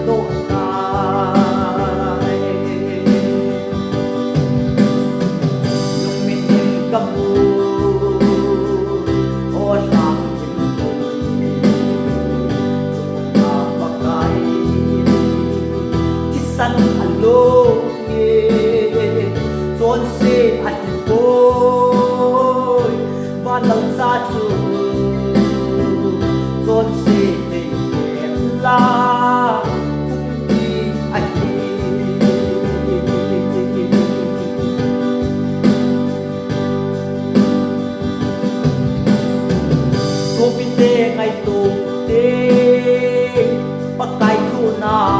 độ dài lung min in cầm ô sang chim lung ta pakai kisan alo ye son se at boy van lang sa chu son se la đi anh cô bin tê ngày tù tê bắc cay thu na